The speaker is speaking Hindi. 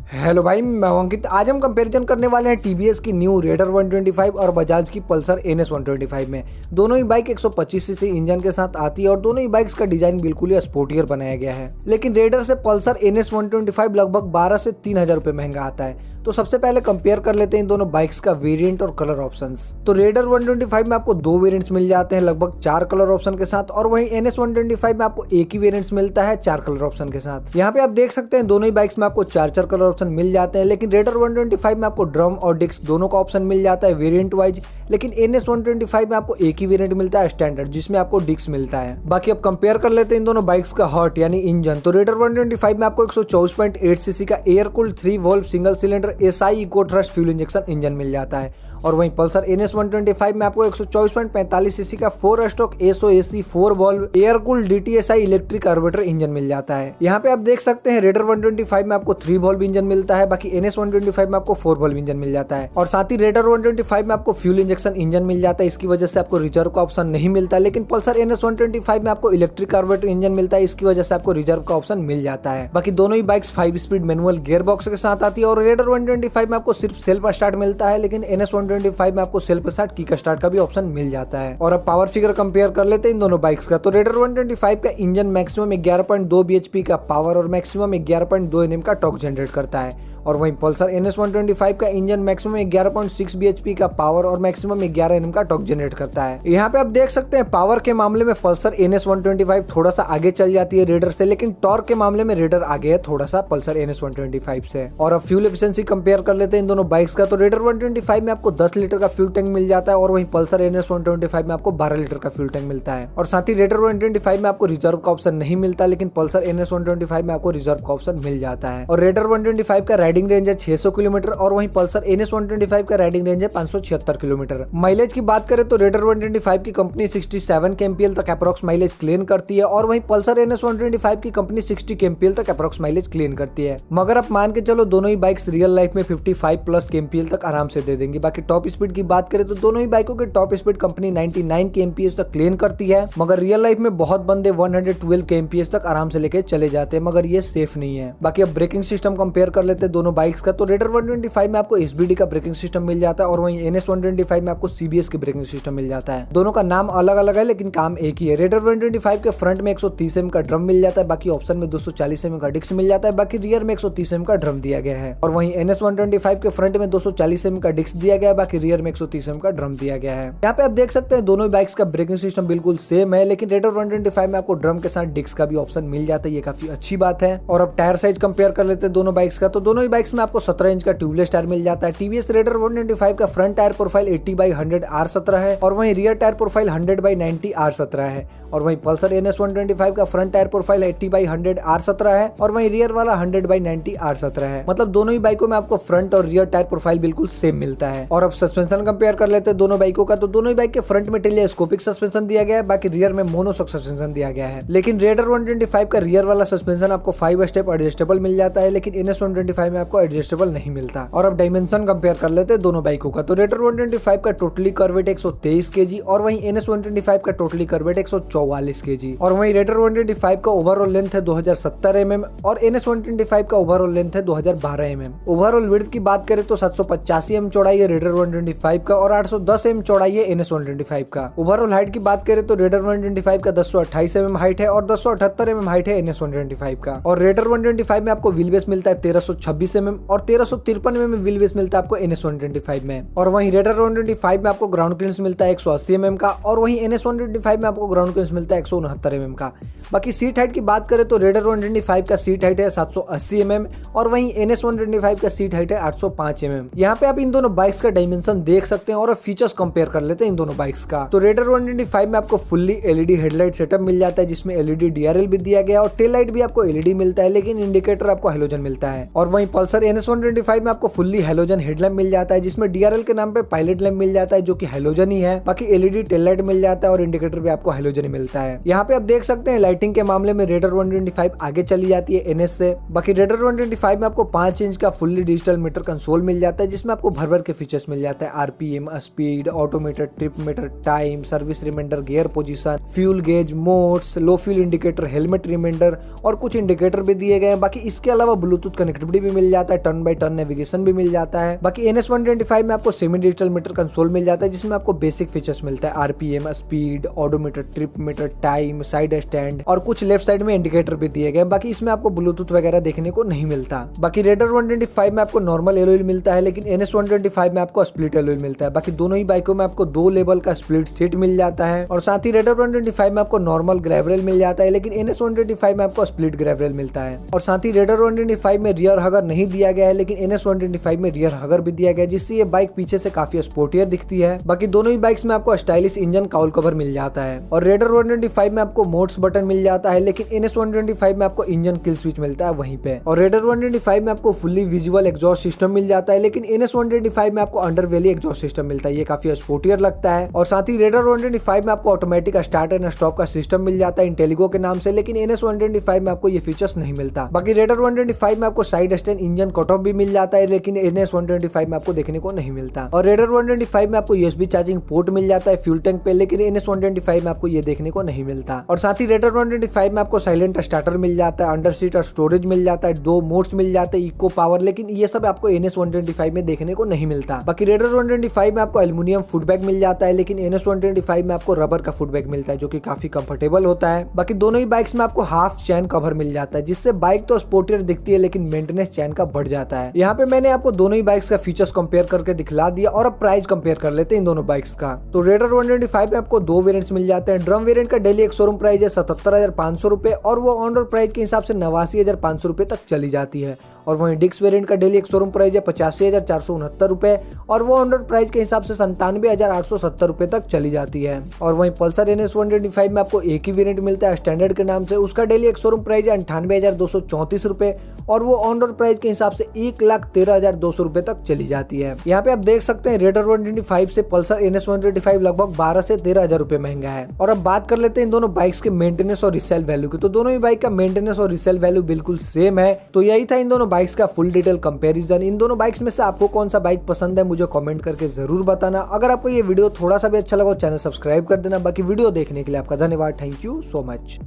हेलो भाई, मैं हूं अंकित। आज हम कंपैरिजन करने वाले हैं टीवीएस की न्यू रेडर 125 और बजाज की पल्सर NS 125 में। दोनों ही बाइक 125 सीसी इंजन के साथ आती है और दोनों ही बाइक्स का डिजाइन बिल्कुल ही स्पोर्टियर बनाया गया है। लेकिन रेडर से पल्सर NS 125 लगभग 12 से 3,000 रुपए महंगा आता है। तो सबसे पहले कंपेयर कर लेते हैं इन दोनों बाइक्स का वेरिएंट और कलर ऑप्शंस। तो रेडर 125 में आपको दो वेरिएंट्स मिल जाते हैं लगभग 4 कलर ऑप्शन के साथ, और वहीं NS 125 में आपको एक ही वेरिएंट्स मिलता है 4 कलर ऑप्शन के साथ। यहाँ पे आप देख सकते हैं दोनों ही बाइक्स में आपको 4 कलर ऑप्शन मिल जाते हैं। लेकिन रेडर 125 में आपको ड्रम और डिस्क दोनों का ऑप्शन मिल जाता है वेरिएंट वाइज। लेकिन NS 125 में आपको एक ही वेरिएंट मिलता है स्टैंडर्ड, जिसमें आपको डिस्क मिलता है। बाकी अब कंपेयर कर लेते हैं इन दोनों बाइक्स का हॉट यानी इंजन। तो रेडर 125 में आपको 124.8 सीसी का air cooled 3 valve single cylinder SI eco thrust fuel injection engine मिल जाता है, और वहीं पल्सर NS 125 में आपको 124.45 सीसी का 4 stroke SOAC 4 valve air cooled DTSI electric carburettor engine मिल जाता है। यहाँ पे आप देख सकते हैं रेडर 125 में आपको 3 वॉल्व इंजन मिलता है, बाकी NS 125 में आपको 4 वॉल्व इंजन मिल जाता है। और साथ ही रेडर 125 में आपको फ्यूल इंजेक्शन इंजन मिल जाता है, इसकी वजह से आपको रिजर्व का ऑप्शन नहीं मिलता। लेकिन पल्सर NS 125 में आपको इलेक्ट्रिक कार्बोरेटर इंजन मिलता है, इसकी वजह से आपको रिजर्व का ऑप्शन मिल जाता है। बाकी दोनों ही bikes 5 speed manual gear box के साथ आती है, और रेडर 125 में आपको सिर्फ सेल्फ स्टार्ट मिलता है, लेकिन NS 125 में आपको सेल्फ स्टार्ट किक स्टार्ट का भी ऑप्शन मिल जाता है। और अब पावर फिगर कंपेयर कर लेते हैं इन दोनों बाइक्स का। तो रेडर 125 का इंजन मैक्सिमम 11.2 bhp का पावर और मैक्सिमम 11.2 Nm का टॉर्क जनरेट करता है, और वहीं पल्सर NS 125 का इंजन मैक्सिमम 11.6 bhp का पावर और मैक्सिमम 11 Nm का टॉर्क जनरेट करता है। यहाँ पे आप देख सकते हैं पावर के मामले में पल्सर NS 125 थोड़ा सा आगे चल जाती है रेडर से, लेकिन टॉर्क के मामले में रेडर आगे है थोड़ा सा पल्सर NS 125 से। और अब फ्यूल एफिशिएंसी कंपेयर कर लेते हैं इन दोनों बाइक्स का। तो रेडर 125 में आपको 10 लीटर का फ्यूल टैंक मिल जाता है, और वहीं पल्सर NS 125 में आपको 12 लीटर का फ्यूल टैंक मिलता है। और साथ ही रेडर 125 में आपको रिजर्व का ऑप्शन नहीं मिलता, लेकिन पल्सर NS 125 में आपको रिजर्व का ऑप्शन मिल जाता है। और रेडर 125 का राइडिंग रेंज है 600 किलोमीटर, और वहीं पल्सर NS 125 का राइडिंग रेंज है 576 किलोमीटर। माइलेज की बात करें तो रेडर 125 की कंपनी 67 kmpl तक अप्रॉक्स माइलेज क्लेम करती है, और वहीं पल्सर NS 125 की कंपनी 60 kmpl तक अप्रॉक्स माइलेज क्लेम करती है। मगर आप मान के चलो दोनों ही बाइक्स रियल लाइफ में 55+ kmpl तक आराम से दे देंगी। बाकी टॉप स्पीड की बात करें तो दोनों ही बाइकों की टॉप स्पीड कंपनी 99 kmph तक क्लेम करती है, मगर रियल लाइफ में बहुत बंदे 112 kmph तक आराम से लेके चले जाते हैं, मगर ये सेफ नहीं है। बाकी अब ब्रेकिंग सिस्टम कंपेयर कर लेते हैं दोनों बाइक्स का। तो रेडर 125 में आपको SBD का ब्रेकिंग सिस्टम मिल जाता है, और वहीं NS 125 में आपको CBS की ब्रेकिंग सिस्टम मिल जाता है। दोनों का नाम अलग अलग है लेकिन काम एक ही है। रेडर 125 के फ्रंट में 130 mm का ड्रम मिल जाता है, बाकी ऑप्शन में 240 mm का डिस्क मिल जाता है, बाकी रियर में 130 mm का ड्रम दिया गया है। और वहीं NS 125 के फ्रंट में 240 mm का डिस्क दिया गया है, बाकी रियर में 130 mm का ड्रम दिया गया है। यहाँ पे आप देख सकते हैं दोनों बाइक्स का ब्रेकिंग सिस्टम बिल्कुल सेम है, लेकिन रेडर 125 में आपको ड्रम के साथ डिस्क का भी ऑप्शन मिल जाता है, ये काफी अच्छी बात है। और अब टायर साइज कंपेयर कर लेते हैं दोनों बाइक्स का। तो दोनों ही बाइक्स में आपको 17 इंच का ट्यूबलेस टायर मिल जाता है। TVS रेडर 125 का फ्रंट टायर प्रोफाइल 80/100 R17 है, और वहीं रियर टायर प्रोफाइल 100/90 R17 है। और वहीं पल्सर NS 125 का फ्रंट टायर प्रोफाइल 80/100 R17 है, और वहीं रियर वाला 100/90 R17 है। मतलब दोनों ही बाइकों में आपको फ्रंट और रियर टायर प्रोफाइल बिल्कुल सेम मिलता है। और अब सस्पेंशन कंपेयर कर लेते हैं दोनों बाइकों का। तो दोनों ही बाइक के फ्रंट में टेलीस्कोपिक सस्पेंशन दिया गया है, बाकी रियर में मोनोशॉक सस्पेंशन दिया गया है। लेकिन रेडर 125 का रियर वाला सस्पेंशन आपको 5 स्टेप एडजस्टेबल मिल जाता है, लेकिन NS 125 में आपको एडजस्टेबल नहीं मिलता। और अब डायमेंशन कंपेयर कर लेते हैं दोनों बाइकों का। तो रेडर 125 का टोटली कर्व वेट 123 kg, और वहीं NS 125 का टोटली कर्व वेट 144 kg। और वहीं रेडर 125 का ओवरऑल लेंथ है 2070 mm, और NS 125 का ओवरऑल लेंथ है 2012 mm। ओवरऑल विड्थ की बात करें तो 785 mm चौड़ाई है रेडर 125 का, और 810 mm चौड़ाई है NS 125 का। ओवरऑल हाइट की बात करें तो रेडर 125 का 1028 mm हाइट है, और 1078 mm हाइट है NS 125 का। और रेडर 125 में आपको व्हील बेस मिलता है 1326 mm, और 1353 mm व्हील बेस मिलता है आपको NS 125 में। और वहीं रेडर 125 में आपको ग्राउंड क्लियरेंस मिलता है 180 mm का, और वहीं NS 125 में आपको ग्राउंड क्लियरेंस मिलता है 169 mm का। बाकी सीट हाइट की बात करें तो रेडर 125 का सीट हाइट है 780 mm, और वहीं NS 125 का सीट हाइट है 805 mm। यहाँ पे आप इन दोनों बाइक्स का डायमेंशन देख सकते हैं, और फीचर्स कंपेयर कर लेते हैं इन दोनों बाइक्स का। तो रेडर 125 में आपको फुल्ली LED हेडलाइट सेटअप मिल जाता है, जिसमें LED DRL भी दिया गया, और टेल लाइट भी आपको LED मिलता है, लेकिन इंडिकेटर आपको हेलोजन मिलता है। और वहीं पल्सर NS 125 में आपको फुल्ली हेलोजन हेडलैम्प मिल जाता है, जिसमें DRL के नाम पे पायलट लैंप मिल जाता है जो कि हेलोजन ही है। बाकी LED टेल लाइट मिल जाता है, और इंडिकेटर भी आपको हेलोजन ही मिलता है। यहाँ पे आप देख सकते हैं लाइटिंग के मामले में रेडर 125 आगे चली जाती है NS से। बाकी रेडर 125 में आपको 5 इंच का फुल्ली डिजिटल मीटर कंसोल मिल जाता है, जिसमें आपको भर भर के फीचर्स मिल जाता है। RPM, speed, odometer, trip meter, time, service reminder, gear position, fuel gauge, modes, low fuel indicator, helmet reminder और कुछ इंडिकेटर भी दिए गए हैं। बाकी इसके अलावा ब्लूटूथ कनेक्टिविटी भी मिल मिल जाता है, टर्न बाय टर्न नेविगेशन भी मिल जाता है। बाकी NS125 में आपको सेमी डिजिटल मीटर कंसोल मिल जाता है जिसमें आपको बेसिक फीचर्स मिलता है, RPM, speed, odometer, trip meter, time, side stand और कुछ लेफ्ट साइड में इंडिकेटर भी दिए गए। बाकी इसमें आपको ब्लूटूथ वगैरह देखने को नहीं मिलता। बाकी रेडर 125 में आपको नॉर्मल एलॉय मिलता है, लेकिन NS125 में आपको स्प्लिट एलॉय मिलता है। बाकी दोनों ही बाइकों में आपको 2 लेवल का स्प्लिट सीट मिल जाता है और साथ ही रेडर 125 में आपको नॉर्मल ग्रेवल मिल जाता है, लेकिन NS125 में आपको स्प्लिट ग्रेवल मिलता है। और साथ ही रेडर 125 में रियर हगर नहीं दिया गया है, लेकिन NS125 में रियर हगर भी दिया गया है, जिससे ये बाइक पीछे से काफी स्पोर्टियर दिखती है। बाकी दोनों ही बाइक्स में आपको स्टाइलिश इंजन काउल कवर मिल जाता है। और रेडर 125 में आपको मोड्स बटन मिल जाता है, लेकिन NS125 में आपको इंजन किल स्विच मिलता है वहीं पे। और रेडर 125 में आपको फुल्ली विजुअल एग्जॉस्ट सिस्टम मिल जाता है, लेकिन NS125 में आपको अंडरवेली एग्जॉस्ट सिस्टम मिलता है, ये काफी स्पोर्टियर लगता है। और साथ ही रेडर 125 में आपको ऑटोमेटिक स्टार्ट एंड स्टॉप का सिस्टम मिल जाता है इंटेलिगो के नाम से, लेकिन NS125 में आपको ये फीचर्स नहीं मिलता। बाकी रेडर 125 में आपको side stand engine cut off भी मिल जाता है, लेकिन NS125 में आपको देखने को नहीं मिलता। और रेडर 125 में आपको USB चार्जिंग पोर्ट मिल जाता है फ्यूल टैंक पे, लेकिन NS125 में आपको ये देखने को नहीं मिलता। और साथ ही रेडर 125 में आपको साइलेंट स्टार्टर मिल जाता है, अंडर सीट और स्टोरेज मिल जाता है, 2 मोड्स मिल जाते हैं, इको पावर, लेकिन ये सब आपको NS125 में देखने को नहीं मिलता। बाकी रेडर 125 में आपको एल्युमिनियम फुट बैग मिल जाता है, लेकिन NS125 में आपको रबर का फुट बैग मिलता है जो कि काफी कंफर्टेबल होता है। बाकी दोनों ही बाइक्स में आपको हाफ चैन कवर मिल जाता है, जिससे बाइक तो स्पोर्टियर दिखती है, लेकिन मेंटेनेंस चैन का बढ़ जाता है। यहाँ पे मैंने आपको दोनों ही बाइक्स का फीचर्स कंपेयर करके दिखला दिया और अब प्राइस कंपेयर कर लेते हैं इन दोनों बाइक्स का। तो रेडर 125 में आपको 2 वेरिएंट्स मिल जाते हैं। ड्रम वेरिएंट का डेली एक शोरूम प्राइस है 77,500 रुपए और वो ऑन रोड प्राइस के हिसाब से 89,500 रुपए तक चली जाती है। और वहीं डिक्स वेरिएंट का डेली एक शोरूम प्राइस है 85,469 रुपए और वो ऑन रोड प्राइस के हिसाब से 97,870 रुपए तक चली जाती है। और वहीं पल्सर NS125 में आपको एक ही वेरिएंट मिलता है स्टैंडर्ड के नाम से, उसका डेली एक शोरूम प्राइस है 98,234 रुपए और वो ऑन रोड प्राइस के हिसाब से 1,13,200 रुपए तक चली जाती है। यहाँ पे आप देख सकते हैं रेडर 125 से पल्सर NS125 लगभग 12 से 13,000 रुपए महंगा है। और अब बात कर लेते हैं इन दोनों बाइक्स के मेंटेनेंस और रिसेल वैल्यू की। तो दोनों ही बाइक का मेंटेनेंस और रिसेल वैल्यू बिल्कुल सेम है। तो यही था इन दोनों बाइक्स का फुल डिटेल कंपैरिजन। इन दोनों बाइक्स में से आपको कौन सा बाइक पसंद है मुझे कमेंट करके जरूर बताना। अगर आपको ये वीडियो थोड़ा सा भी अच्छा लगा चैनल सब्सक्राइब कर देना। बाकी वीडियो देखने के लिए आपका धन्यवाद। Thank you so much.